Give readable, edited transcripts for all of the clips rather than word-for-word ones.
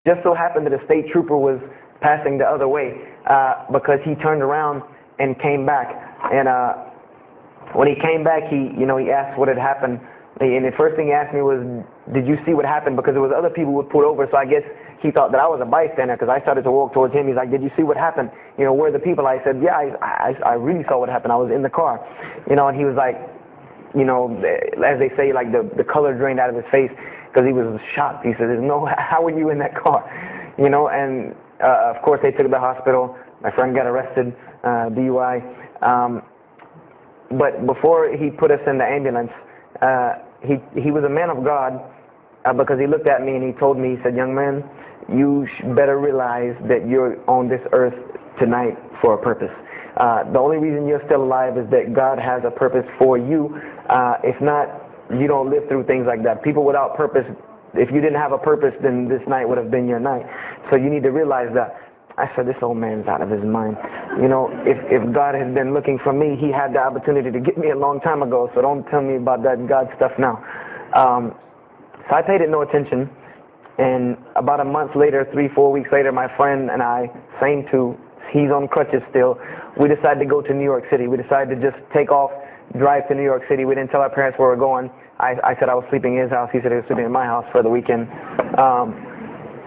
just so happened that a state trooper was passing the other way, because he turned around and came back. And when he came back, he asked what had happened. And the first thing he asked me was, did you see what happened? Because there was other people who were pulled over, so I guess he thought that I was a bystander, because I started to walk towards him. He's like, did you see what happened? Where are the people? I said, yeah, I really saw what happened. I was in the car. And he was like, as they say, like the color drained out of his face, because he was shocked. He said, how were you in that car? And of course they took him to the hospital. My friend got arrested, DUI. But before he put us in the ambulance, he was a man of God, because he looked at me and he told me, he said, young man, you better realize that you're on this earth tonight for a purpose. The only reason you're still alive is that God has a purpose for you. If not, you don't live through things like that. People without purpose, if you didn't have a purpose, then this night would have been your night. So you need to realize that. I said, this old man's out of his mind. If God had been looking for me, he had the opportunity to get me a long time ago, so don't tell me about that God stuff now. So I paid it no attention, and about a month later, 3-4 weeks later, my friend and I, same two, he's on crutches still, we decided to go to New York City. We decided to just take off, drive to New York City. We didn't tell our parents where we were going. I said I was sleeping in his house. He said he was sleeping in my house for the weekend.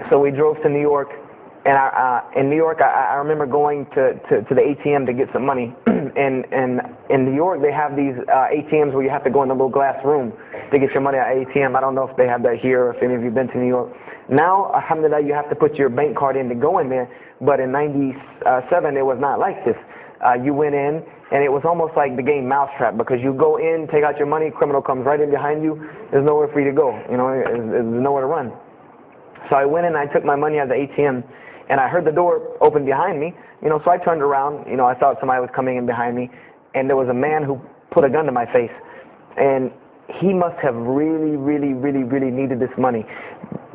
So we drove to New York. And in New York, I remember going to the ATM to get some money. And in New York, they have these ATMs where you have to go in a little glass room to get your money at ATM. I don't know if they have that here or if any of you have been to New York. Now, alhamdulillah, you have to put your bank card in to go in there. But in '97, it was not like this. You went in, and it was almost like the game Mousetrap, because you go in, take out your money, criminal comes right in behind you. There's nowhere for you to go. There's nowhere to run. So I went in, I took my money out of the ATM, and I heard the door open behind me, so I turned around, I thought somebody was coming in behind me, and there was a man who put a gun to my face. And he must have really, really, really, really needed this money,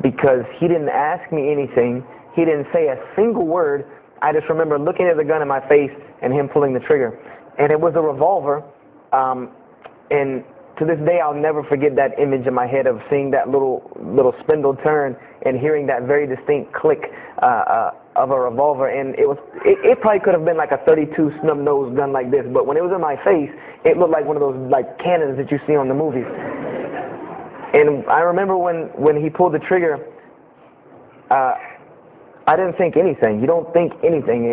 because he didn't ask me anything. He didn't say a single word. I just remember looking at the gun in my face and him pulling the trigger. And it was a revolver, and to this day, I'll never forget that image in my head of seeing that little spindle turn and hearing that very distinct click of a revolver. And it probably could have been like a .32 snub-nosed gun like this, but when it was in my face, it looked like one of those like cannons that you see on the movies. And I remember when he pulled the trigger, I didn't think anything. You don't think anything.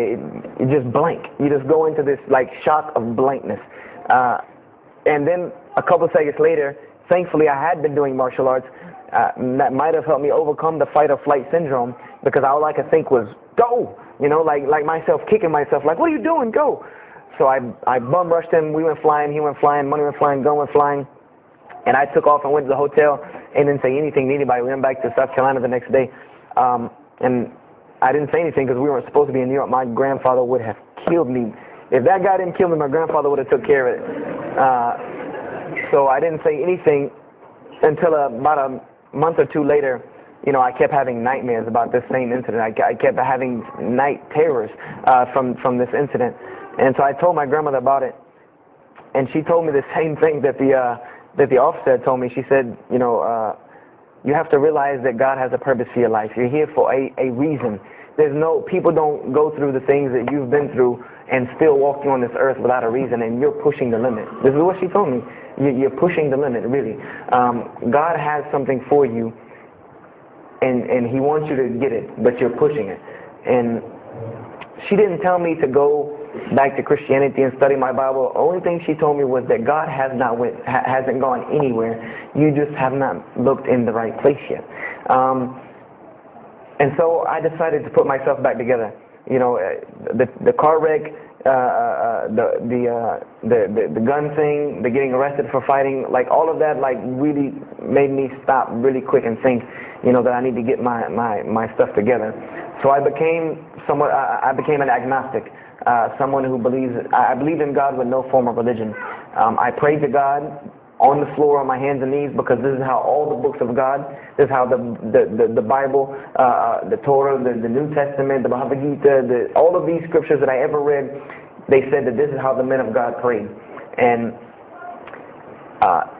It just blank. You just go into this like shock of blankness. And then a couple seconds later, thankfully I had been doing martial arts. That might have helped me overcome the fight or flight syndrome, because all I could think was, go! Like myself kicking myself, like, what are you doing? Go! So I bum rushed him. We went flying, he went flying, money went flying, gun went flying. And I took off and went to the hotel and didn't say anything to anybody. We went back to South Carolina the next day. And I didn't say anything because we weren't supposed to be in New York. My grandfather would have killed me. If that guy didn't kill me, my grandfather would have took care of it. So I didn't say anything until about a month or two later. I kept having nightmares about this same incident. I kept having night terrors from this incident. And so I told my grandmother about it, and she told me the same thing that the officer told me. She said, you have to realize that God has a purpose for your life. You're here for a reason. People don't go through the things that you've been through and still walking on this earth without a reason, and you're pushing the limit. This is what she told me. You're pushing the limit, really. God has something for you, and He wants you to get it, but you're pushing it. And she didn't tell me to go back to Christianity and study my Bible. The only thing she told me was that God hasn't gone anywhere. You just have not looked in the right place yet. And so I decided to put myself back together. The car wreck, the gun thing, the getting arrested for fighting, like all of that, like really made me stop really quick and think, that I need to get my stuff together. So I became an agnostic, someone who I believed in God with no form of religion. I prayed to God on the floor on my hands and knees, because this is how all the books of God, this is how the Bible, the Torah, the New Testament, the Bhagavad Gita, all of these scriptures that I ever read, they said that this is how the men of God prayed. And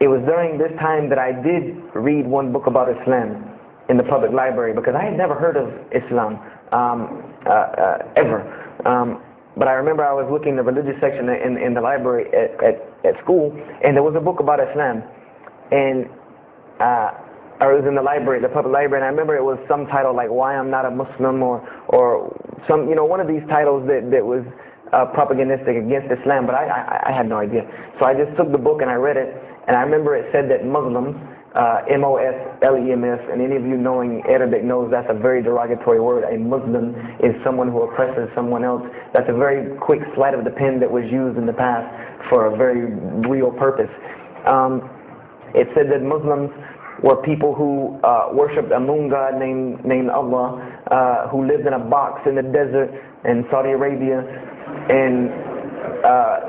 it was during this time that I did read one book about Islam. in the public library because I had never heard of Islam ever. But I remember I was looking in the religious section in the library at school, and there was a book about Islam, and or it was in the library, the public library, and I remember it was some title like "Why I'm Not a Muslim" or some, one of these titles that was propagandistic against Islam, but I had no idea. So I just took the book and I read it, and I remember it said that Muslims, M-O-S-L-E-M-S, and any of you knowing Arabic knows that's a very derogatory word. A Muslim is someone who oppresses someone else. That's a very quick sleight of the pen that was used in the past for a very real purpose. It said that Muslims were people who worshipped a moon god named Allah, who lived in a box in the desert in Saudi Arabia, and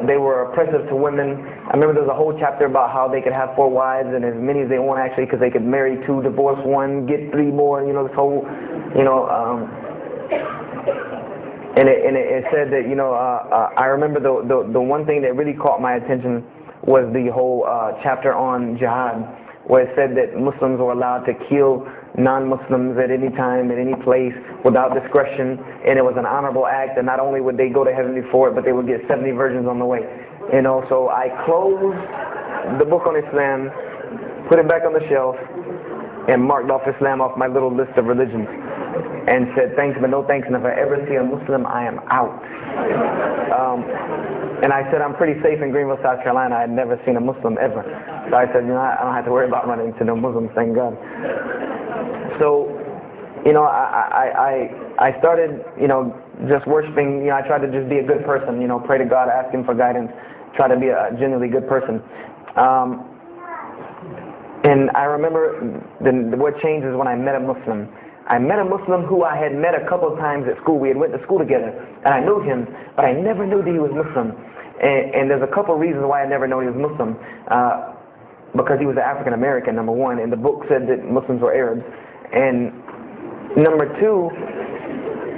they were oppressive to women. I remember there was a whole chapter about how they could have 4 wives and as many as they want actually, because they could marry 2, divorce 1, get 3 more. This whole, and it said that I remember the one thing that really caught my attention was the whole chapter on jihad, where it said that Muslims were allowed to kill non-Muslims at any time, at any place, without discretion, and it was an honorable act, and not only would they go to heaven for it, but they would get 70 virgins on the way. So I closed the book on Islam, put it back on the shelf, and marked off Islam off my little list of religions, and said thanks but no thanks, and if I ever see a Muslim, I am out. And I said I'm pretty safe in Greenville, South Carolina. I had never seen a Muslim ever. So I said, I don't have to worry about running into no Muslims, thank God. So, I started, just worshiping. I tried to just be a good person. Pray to God, ask Him for guidance, try to be a genuinely good person. And I remember what changed is when I met a Muslim. I met a Muslim who I had met a couple of times at school. We had went to school together, and I knew him, but I never knew that he was Muslim. And there's a couple of reasons why I never knew he was Muslim. Because he was an African American, number one, and the book said that Muslims were Arabs. And number two,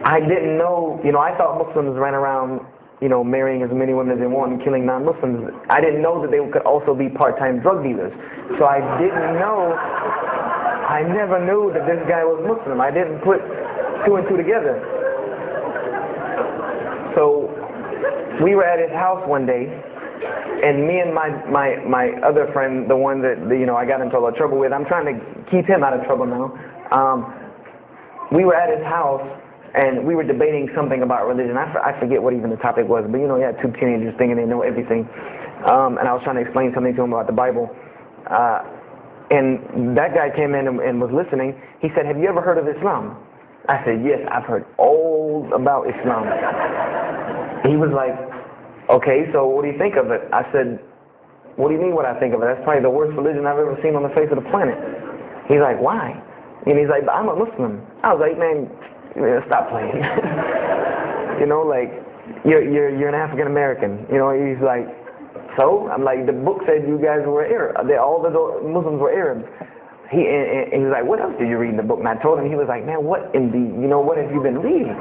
I didn't know, I thought Muslims ran around, marrying as many women as they want and killing non-Muslims. I didn't know that they could also be part-time drug dealers. So I never knew that this guy was Muslim. I didn't put 2 and 2 together. So we were at his house one day, and me and my other friend, the one that I got into a lot of trouble with, I'm trying to keep him out of trouble now. We were at his house, and we were debating something about religion. I forget what even the topic was, but you had 2 teenagers thinking they know everything. And I was trying to explain something to him about the Bible. And that guy came in and was listening. He said, "Have you ever heard of Islam?" I said, "Yes, I've heard all about Islam." He was like, "Okay, so what do you think of it?" I said, "What do you mean what I think of it? That's probably the worst religion I've ever seen on the face of the planet." He's like, "Why?" And he's like, "I'm a Muslim." I was like, "Man, stop playing." You're an African American. He's like, "So?" I'm like, "The book said you guys were Arab. All the Muslims were Arabs." And he was like, "What else did you read in the book?" And I told him. He was like, "Man, what in the, what have you been reading?"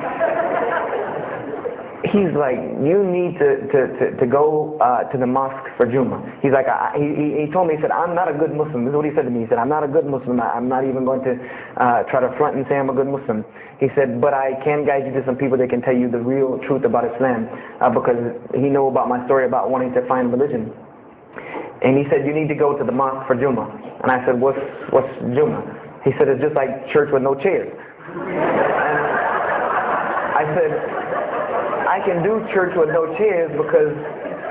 He's like, "You need to go to the mosque for Jummah." He's like, he told me, he said, "I'm not a good Muslim." This is what he said to me. He said, "I'm not a good Muslim. I'm not even going to try to front and say I'm a good Muslim." He said, "But I can guide you to some people that can tell you the real truth about Islam," because he knew about my story about wanting to find religion. And he said, "You need to go to the mosque for Jummah." And I said, What's Jummah?" He said, "It's just like church with no chairs." And I said, "I can do church with no chairs because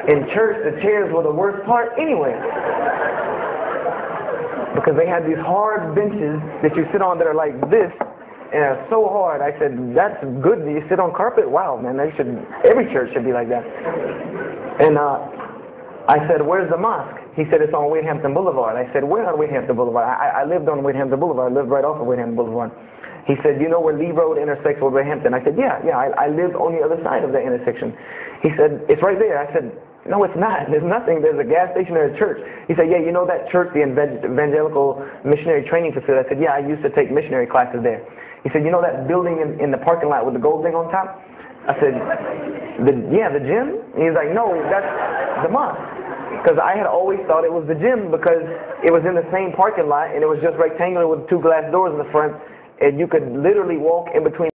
in church the chairs were the worst part anyway. Because they had these hard benches that you sit on that are like this, and are so hard." I said, "That's good. Do you sit on carpet? Wow, man, every church should be like that." And I said, "Where's the mosque?" He said, "It's on Wade-Hampton Boulevard." I said, "Where on Wade-Hampton Boulevard?" I lived on Wade-Hampton Boulevard. I lived right off of Wade-Hampton Boulevard. He said, "You know where Lee Road intersects with Wade-Hampton?" I said, Yeah, I live on the other side of the intersection." He said, "It's right there." I said, "No, it's not. There's nothing. There's a gas station or a church." He said, "Yeah, you know that church, the Evangelical Missionary Training Facility?" I said, "Yeah, I used to take missionary classes there." He said, "You know that building in the parking lot with the gold thing on top?" I said, the gym?" And he's like, "No, that's the mosque." because I had always thought it was the gym because it was in the same parking lot and it was just rectangular with 2 glass doors in the front, and you could literally walk in between